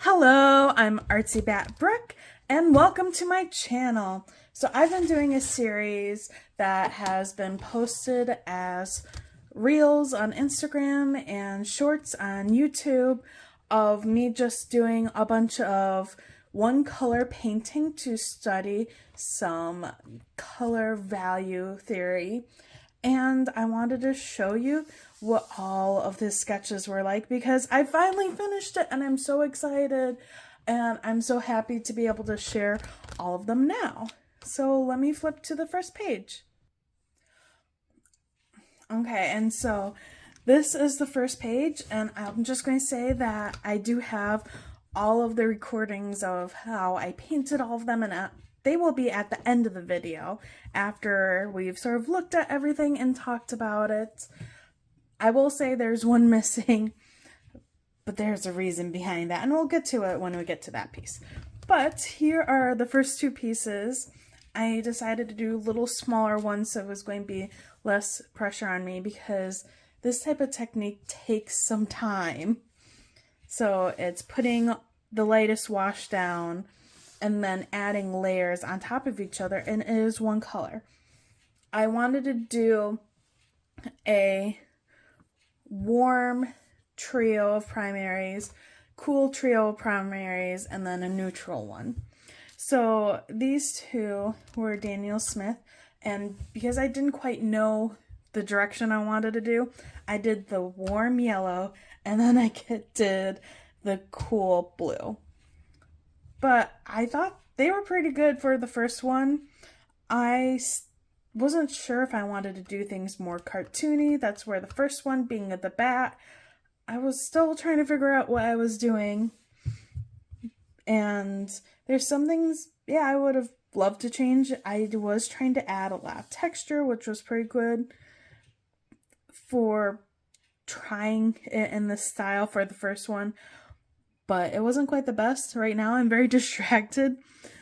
Hello, I'm Artsy Bat Brooke, and welcome to my channel. So I've been doing a series that has been posted as reels on Instagram and shorts on YouTube of me just doing a bunch of one color painting to study some color value theory. And I wanted to show you what all of the sketches were like because I finally finished it and I'm so excited and I'm so happy to be able to share all of them now. So let me flip to the first page. Okay, and so this is the first page, and I'm just going to say that I do have all of the recordings of how I painted all of them, and they will be at the end of the video after we've sort of looked at everything and talked about it. I will say there's one missing, but there's a reason behind that, and we'll get to it when we get to that piece. But here are the first two pieces. I decided to do little smaller ones so it was going to be less pressure on me because this type of technique takes some time. So it's putting the lightest wash down and then adding layers on top of each other, and it is one color. I wanted to do a warm trio of primaries, cool trio of primaries, and then a neutral one. So these two were Daniel Smith, and because I didn't quite know the direction I wanted to do, I did the warm yellow, and then I did the cool blue. But I thought they were pretty good for the first one. I wasn't sure if I wanted to do things more cartoony. That's where the first one, being at the bat, I was still trying to figure out what I was doing. And there's some things, yeah, I would have loved to change. I was trying to add a lot of texture, which was pretty good for trying it in this style for the first one. But it wasn't quite the best. Right now I'm very distracted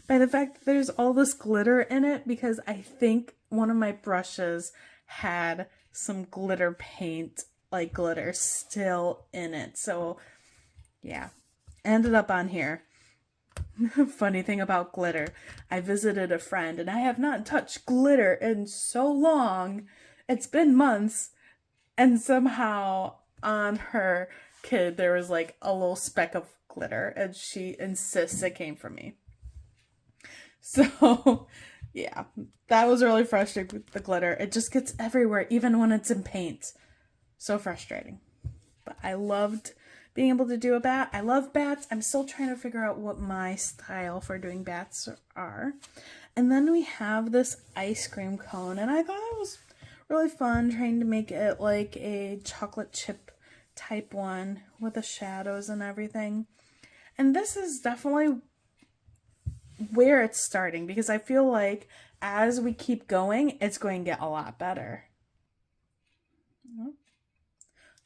by the fact that there's all this glitter in it because I think one of my brushes had some glitter paint, like glitter, still in it. So yeah, ended up on here. Funny thing about glitter, I visited a friend and I have not touched glitter in so long. It's been months, and somehow on her kid there was like a little speck of glitter and she insists it came from me. So yeah, that was really frustrating with the glitter. It just gets everywhere even when it's in paint. So frustrating. But I loved being able to do a bat. I love bats. I'm still trying to figure out what my style for doing bats are. And then we have this ice cream cone, and I thought it was really fun trying to make it like a chocolate chip type one with the shadows and everything. And this is definitely where it's starting because I feel like as we keep going, it's going to get a lot better.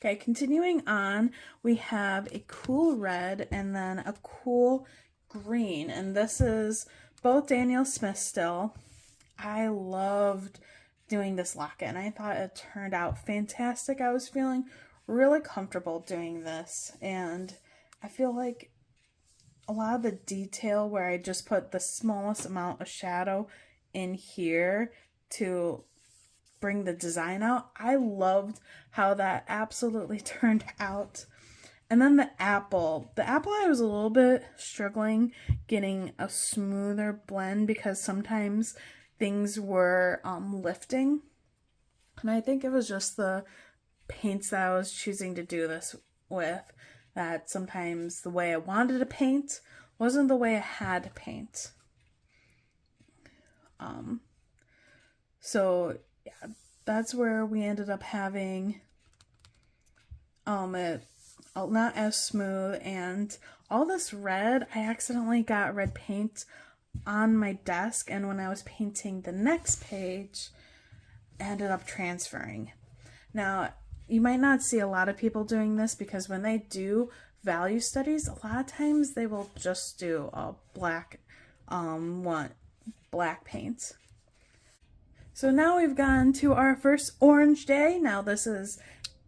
Okay, continuing on, we have a cool red and then a cool green, and this is both Daniel Smith still. I loved doing this locket and I thought it turned out fantastic. I was feeling really comfortable doing this, and I feel like a lot of the detail where I just put the smallest amount of shadow in here to bring the design out, I loved how that absolutely turned out. And then the apple I was a little bit struggling getting a smoother blend because sometimes things were lifting, and I think it was just the paints that I was choosing to do this with, that sometimes the way I wanted to paint wasn't the way I had to paint. So yeah, that's where we ended up having it not as smooth, and all this red, I accidentally got red paint on my desk, and when I was painting the next page, I ended up transferring. Now, you might not see a lot of people doing this because when they do value studies, a lot of times they will just do a black paint. So now we've gone to our first orange day. Now this is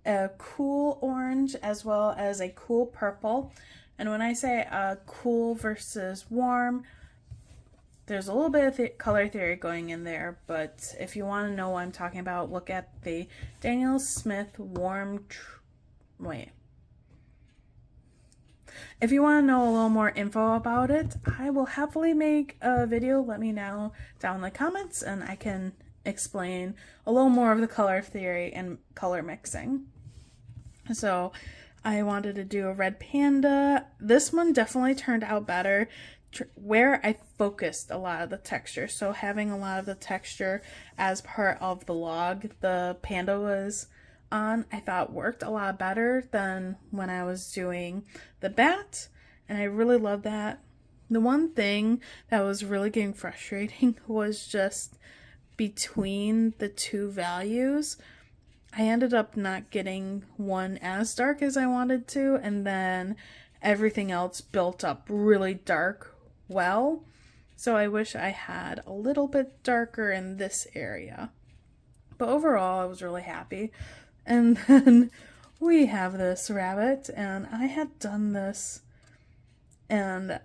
a cool orange as well as a cool purple. And when I say cool versus warm, there's a little bit of color theory going in there, but if you want to know what I'm talking about, look at the Daniel Smith warm, if you want to know a little more info about it, I will happily make a video. Let me know down in the comments and I can explain a little more of the color theory and color mixing. So I wanted to do a red panda. This one definitely turned out better where I focused a lot of the texture. So having a lot of the texture as part of the log the panda was on, I thought worked a lot better than when I was doing the bat, and I really love that. The one thing that was really getting frustrating was just between the two values. I ended up not getting one as dark as I wanted to, and then everything else built up really dark well. So I wish I had a little bit darker in this area. But overall, I was really happy. And then we have this rabbit, and I had done this, and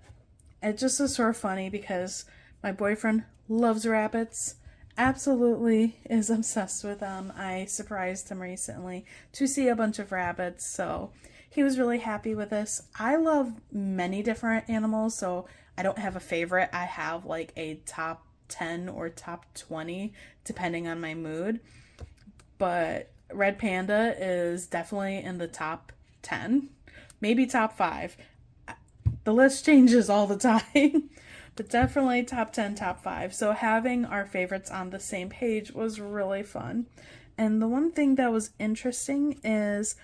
it just is sort of funny because my boyfriend loves rabbits, absolutely is obsessed with them. I surprised him recently to see a bunch of rabbits, so he was really happy with this. I love many different animals, so I don't have a favorite. I have like a top 10 or top 20 depending on my mood, but red panda is definitely in the top 10, maybe top 5. The list changes all the time, but definitely top 10, top 5. So having our favorites on the same page was really fun. And the one thing that was interesting is,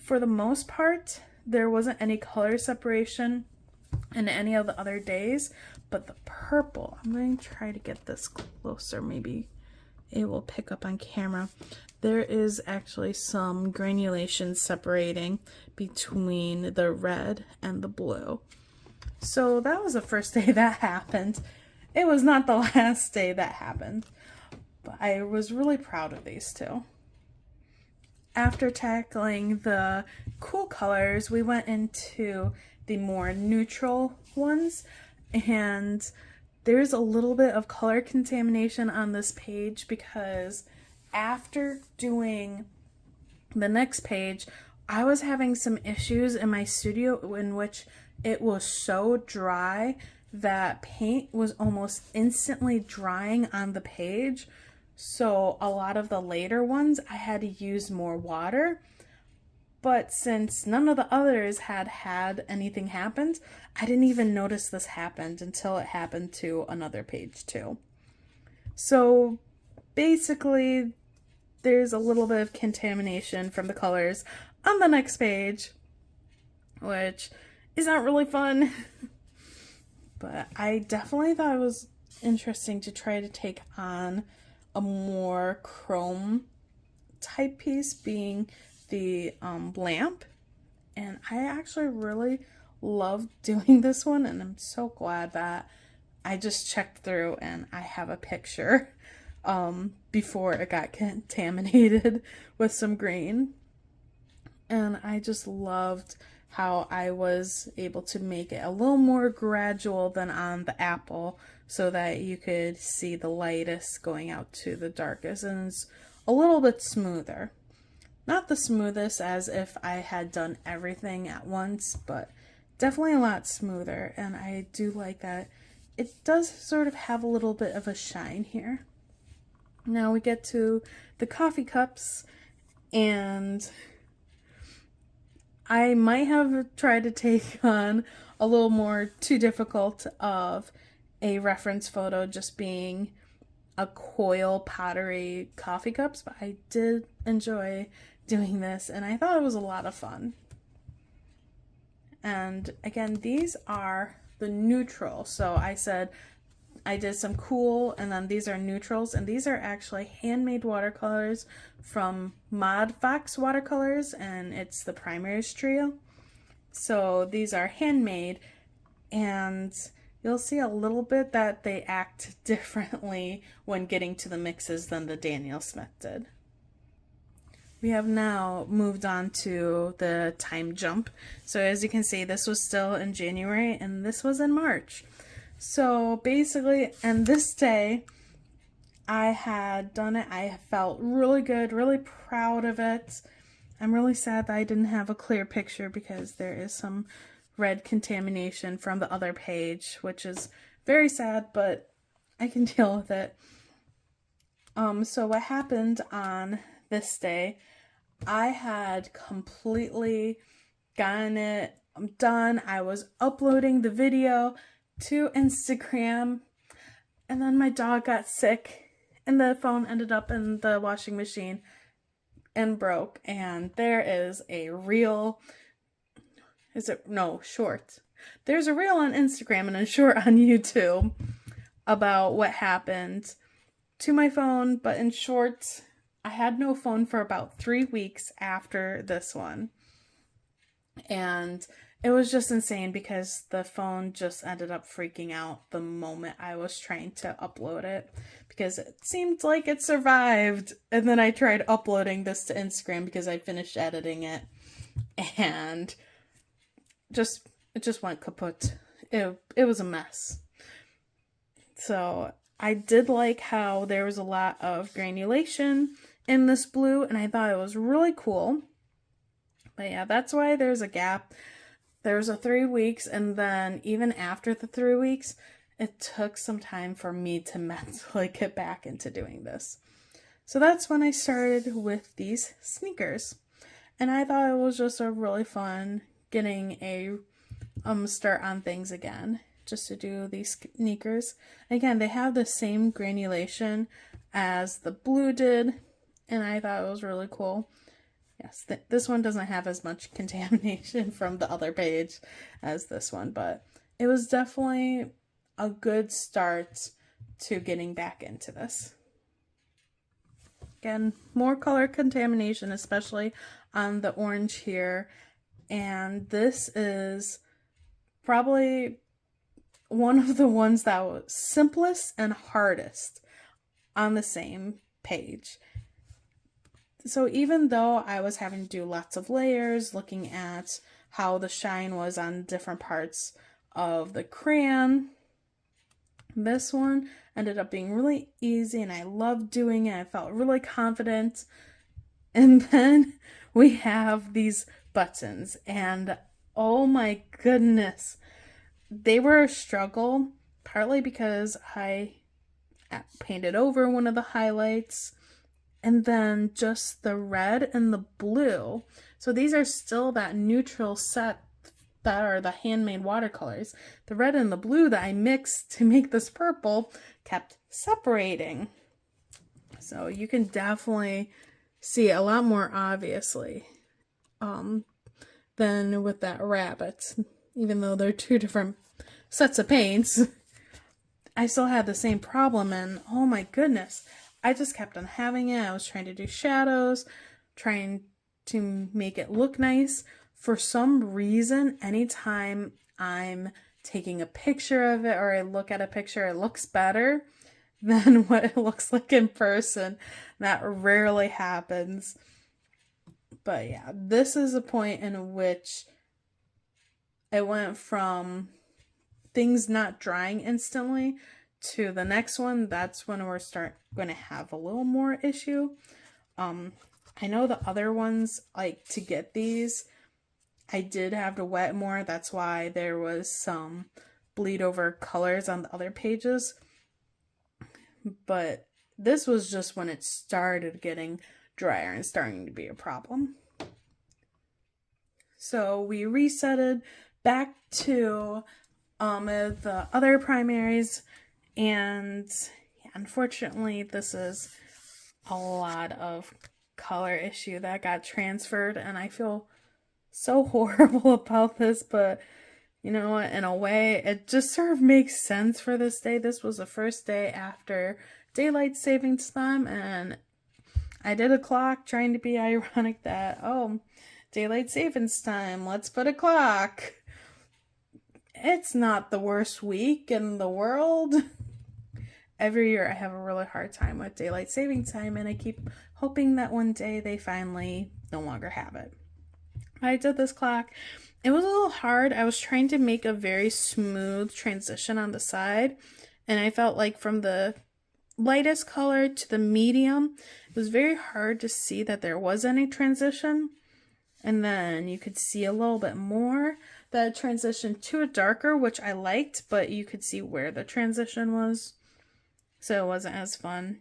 for the most part, there wasn't any color separation in any of the other days, but the purple, I'm going to try to get this closer, maybe it will pick up on camera. There is actually some granulation separating between the red and the blue. So that was the first day that happened. It was not the last day that happened, but I was really proud of these two. After tackling the cool colors, we went into the more neutral ones, and there's a little bit of color contamination on this page because after doing the next page, I was having some issues in my studio in which it was so dry that paint was almost instantly drying on the page. So a lot of the later ones, I had to use more water. But since none of the others had anything happened, I didn't even notice this happened until it happened to another page too. So basically, there's a little bit of contamination from the colors on the next page, which is not really fun. But I definitely thought it was interesting to try to take on a more chrome type piece, being the lamp, and I actually really loved doing this one, and I'm so glad that I just checked through and I have a picture before it got contaminated with some green. And I just loved how I was able to make it a little more gradual than on the apple, so that you could see the lightest going out to the darkest, and it's a little bit smoother. Not the smoothest as if I had done everything at once, but definitely a lot smoother, and I do like that. It does sort of have a little bit of a shine here. Now we get to the coffee cups, and I might have tried to take on a little more too difficult of a reference photo, just being a coil pottery coffee cups, but I did enjoy doing this, and I thought it was a lot of fun. And again, these are the neutral. So I said I did some cool, and then these are neutrals, and these are actually handmade watercolors from Mod Fox Watercolors, and it's the Primaries trio. So these are handmade, and you'll see a little bit that they act differently when getting to the mixes than the Daniel Smith did. we have now moved on to the time jump. So as you can see, this was still in January and this was in March. So basically, and this day I had done it. I felt really good, really proud of it. I'm really sad that I didn't have a clear picture because there is some red contamination from the other page, which is very sad, but I can deal with it. So what happened on this day, I had completely gotten it done. I was uploading the video to Instagram, and then my dog got sick, and the phone ended up in the washing machine and broke, and there is a reel. Short. There's a reel on Instagram and a short on YouTube about what happened to my phone, but in short, I had no phone for about 3 weeks after this one. And it was just insane because the phone just ended up freaking out the moment I was trying to upload it, because it seemed like it survived. And then I tried uploading this to Instagram because I finished editing it, and it just went kaput. It was a mess. So I did like how there was a lot of granulation in this blue, and I thought it was really cool. But yeah, that's why there's a gap. There was a 3 weeks, and then even after the 3 weeks, it took some time for me to mentally get back into doing this. So that's when I started with these sneakers. And I thought it was just a really fun getting a start on things again, just to do these sneakers. Again, they have the same granulation as the blue did, and I thought it was really cool. Yes, this one doesn't have as much contamination from the other page as this one, but it was definitely a good start to getting back into this. Again, more color contamination, especially on the orange here, and this is probably one of the ones that was simplest and hardest on the same page. So even though I was having to do lots of layers, looking at how the shine was on different parts of the crayon, this one ended up being really easy, and I loved doing it. I felt really confident. And then we have these buttons, and oh my goodness, they were a struggle, partly because I painted over one of the highlights, and then just the red and the blue. So these are still that neutral set that are the handmade watercolors. The red and the blue that I mixed to make this purple kept separating. So you can definitely see a lot more obviously than with that rabbit. Even though they're two different sets of paints, I still had the same problem, and oh my goodness, I just kept on having it. I was trying to do shadows, trying to make it look nice. For some reason, anytime I'm taking a picture of it or I look at a picture, it looks better than what it looks like in person. That rarely happens. But yeah, this is a point in which it went from things not drying instantly to the next one. That's when we're going to have a little more issue. I know the other ones, like to get these, I did have to wet more. That's why there was some bleed over colors on the other pages. But this was just when it started getting drier and starting to be a problem. So we resetted back to the other primaries, and unfortunately this is a lot of color issue that got transferred, and I feel so horrible about this, but you know what, in a way it just sort of makes sense for this day. This was the first day after daylight savings time, and I did a clock trying to be ironic that, oh, daylight savings time, let's put a clock. It's not the worst week in the world. every year I have a really hard time with daylight saving time, and I keep hoping that one day they finally no longer have it. I did this clock. It was a little hard. I was trying to make a very smooth transition on the side, and I felt like from the lightest color to the medium, it was very hard to see that there was any transition. And then you could see a little bit more that transition to a darker, which I liked, but you could see where the transition was. So it wasn't as fun.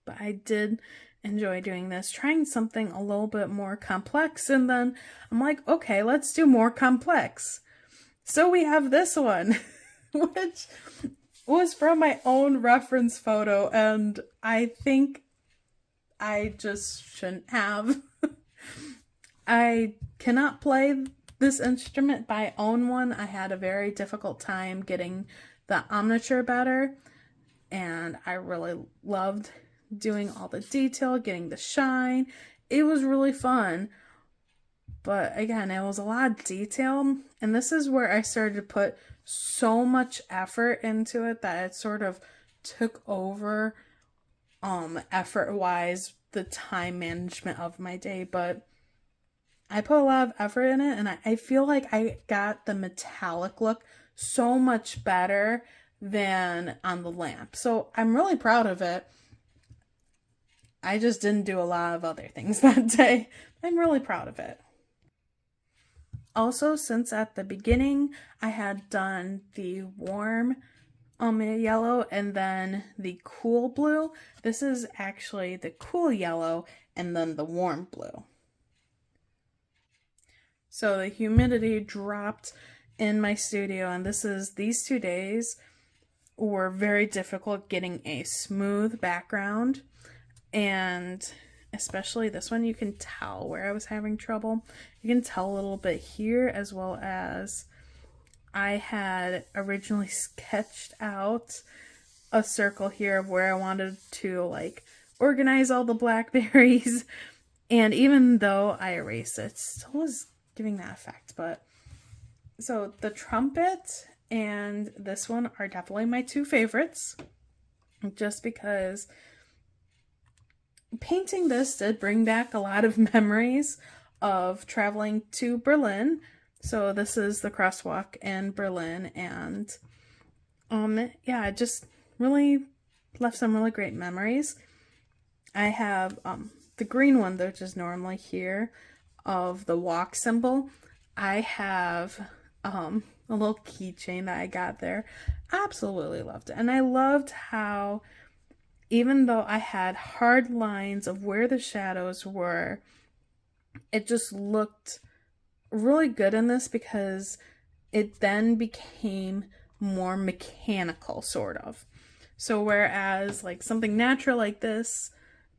But I did enjoy doing this, trying something a little bit more complex. And then I'm like, okay, let's do more complex. So we have this one, which was from my own reference photo, and I think I just shouldn't have. I cannot play this instrument, but I own one. I had a very difficult time getting the omniture better, and I really loved doing all the detail, getting the shine. It was really fun, but again, it was a lot of detail, and this is where I started to put so much effort into it that it sort of took over effort-wise the time management of my day. But I put a lot of effort in it, and I feel like I got the metallic look so much better than on the lamp. So I'm really proud of it. I just didn't do a lot of other things that day. I'm really proud of it. Also, since at the beginning I had done the warm yellow and then the cool blue, this is actually the cool yellow and then the warm blue. So the humidity dropped in my studio, and these 2 days were very difficult getting a smooth background, and especially this one, you can tell where I was having trouble. You can tell a little bit here, as well as I had originally sketched out a circle here of where I wanted to like organize all the blackberries, and even though I erased it, still was giving that effect. But so the trumpet and this one are definitely my two favorites, just because painting this did bring back a lot of memories of traveling to Berlin. So this is the crosswalk in Berlin, and yeah, it just really left some really great memories. I have the green one, which is normally here, of the walk symbol. I have a little keychain that I got there. Absolutely loved it. And I loved how, even though I had hard lines of where the shadows were, it just looked really good in this, because it then became more mechanical, sort of. So whereas like something natural like this,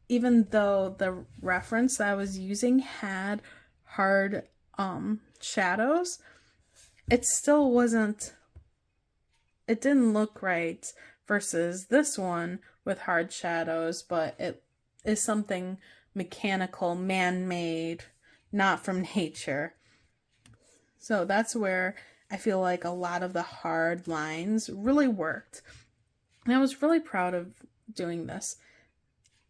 even though the reference that I was using had hard shadows, it still wasn't, it didn't look right, versus this one with hard shadows, but it is something mechanical, man-made, not from nature. So that's where I feel like a lot of the hard lines really worked. And I was really proud of doing this.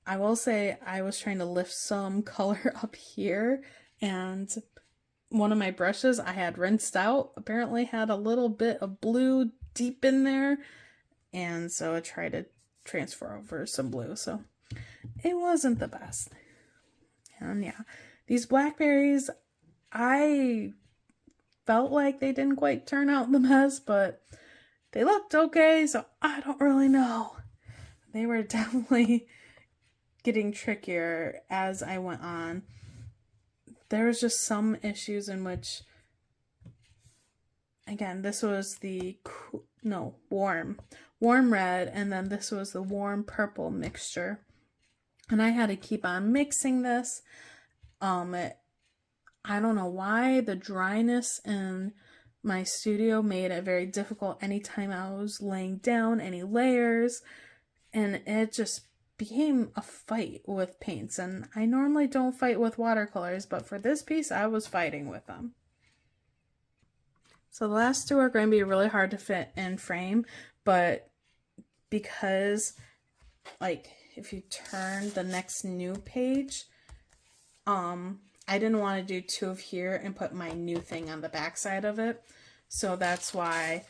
I will say I was trying to lift some color up here, and one of my brushes I had rinsed out apparently had a little bit of blue deep in there, and so I tried to transfer over some blue, so it wasn't the best. And yeah, these blackberries, I felt like they didn't quite turn out the best, but they looked okay, so I don't really know. They were definitely getting trickier as I went on. There was just some issues in which, again, this was the warm red, and then this was the warm purple mixture, and I had to keep on mixing this. I don't know why the dryness in my studio made it very difficult anytime I was laying down any layers, and it just became a fight with paints. And I normally don't fight with watercolors, but for this piece I was fighting with them. So the last two are going to be really hard to fit in frame, but because like if you turn the next new page, I didn't want to do two of here and put my new thing on the back side of it. So that's why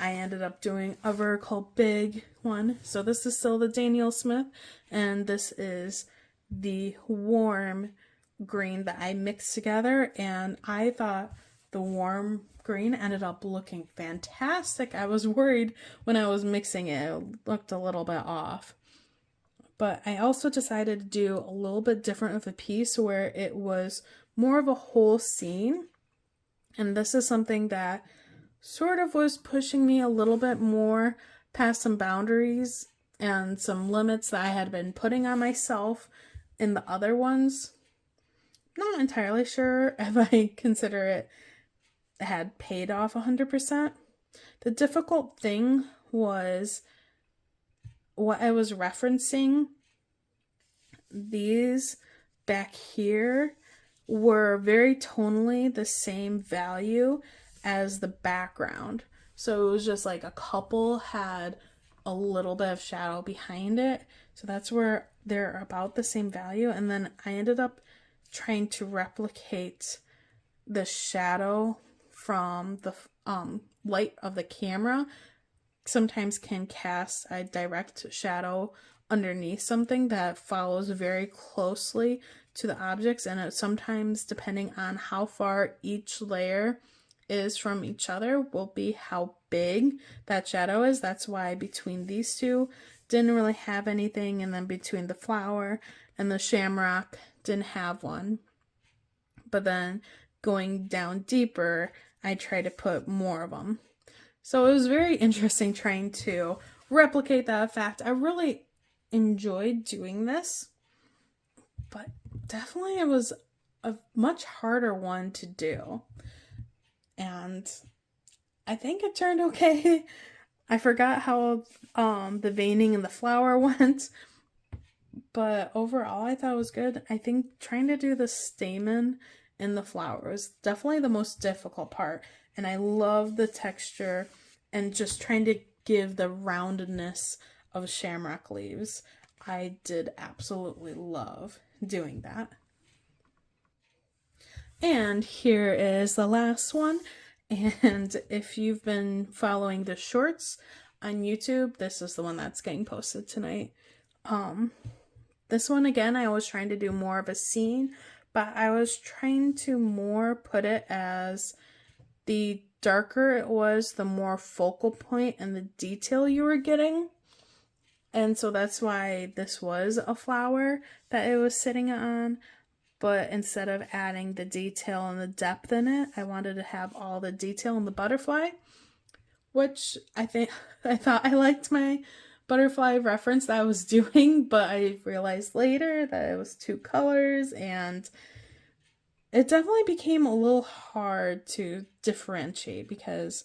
I ended up doing a vertical big one. So this is still the Daniel Smith, and this is the warm green that I mixed together, and I thought the warm green ended up looking fantastic. I was worried when I was mixing it. It looked a little bit off. But I also decided to do a little bit different of a piece where it was more of a whole scene. And this is something that sort of was pushing me a little bit more past some boundaries and some limits that I had been putting on myself in the other ones. Not entirely sure if I consider it had paid off 100%. The difficult thing was what I was referencing. These back here were very tonally the same value as the background. So it was just like a couple had a little bit of shadow behind it. So that's where they're about the same value. And then I ended up trying to replicate the shadow from the light of the camera. Sometimes can cast a direct shadow underneath something that follows very closely to the objects, and it sometimes, depending on how far each layer is from each other, will be how big that shadow is. That's why between these two didn't really have anything, and then between the flower and the shamrock didn't have one. But then going down deeper, I tried to put more of them. So it was very interesting trying to replicate that effect. I really enjoyed doing this, but definitely it was a much harder one to do. And I think it turned okay. I forgot how the veining and the flower went, but overall I thought it was good. I think trying to do the stamen in the flower was definitely the most difficult part, and I love the texture and just trying to give the roundedness of shamrock leaves. I did absolutely love doing that. And here is the last one, and if you've been following the shorts on YouTube, this is the one that's getting posted tonight. This one, again, I was trying to do more of a scene, but I was trying to more put it as the darker it was, the more focal point and the detail you were getting. And so that's why this was a flower that it was sitting on. But instead of adding the detail and the depth in it, I wanted to have all the detail in the butterfly, which I thought I liked my butterfly reference that I was doing, but I realized later that it was two colors, and it definitely became a little hard to differentiate, because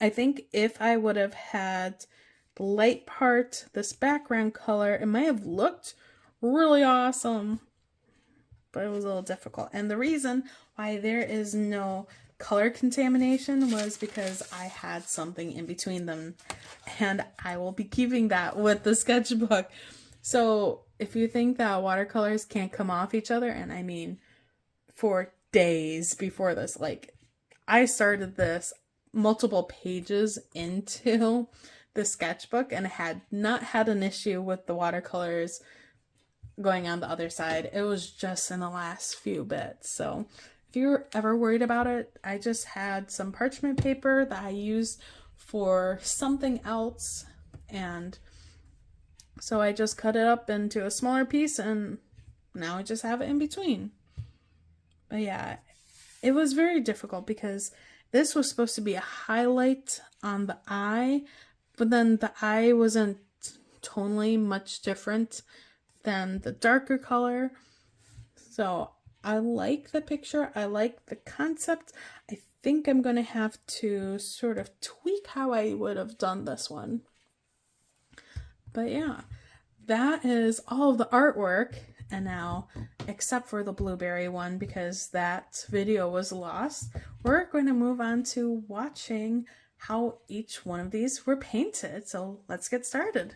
I think if I would have had the light part, this background color, it might have looked really awesome, but it was a little difficult. And the reason why there is no color contamination was because I had something in between them, and I will be keeping that with the sketchbook. So if you think that watercolors can't come off each other, and I mean for days before this, like I started this multiple pages into the sketchbook and had not had an issue with the watercolors going on the other side. It was just in the last few bits. So if you're ever worried about it, I just had some parchment paper that I used for something else, and so I just cut it up into a smaller piece, and now I just have it in between. But yeah, it was very difficult because this was supposed to be a highlight on the eye, but then the eye wasn't tonally much different than the darker color. So I like the picture, I like the concept. I think I'm going to have to sort of tweak how I would have done this one. But yeah, that is all of the artwork. And now, except for the blueberry one, because that video was lost, we're going to move on to watching how each one of these were painted. So let's get started.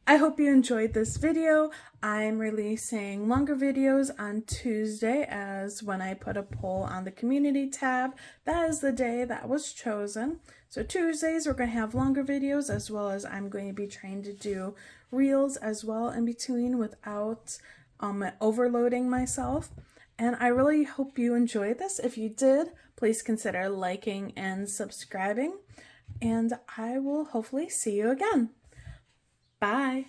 I hope you enjoyed this video. I'm releasing longer videos on Tuesday as when I put a poll on the community tab. That is the day that was chosen. So Tuesdays we're going to have longer videos, as well as I'm going to be trying to do reels as well in between without overloading myself. And I really hope you enjoyed this. If you did, please consider liking and subscribing. And I will hopefully see you again. Bye.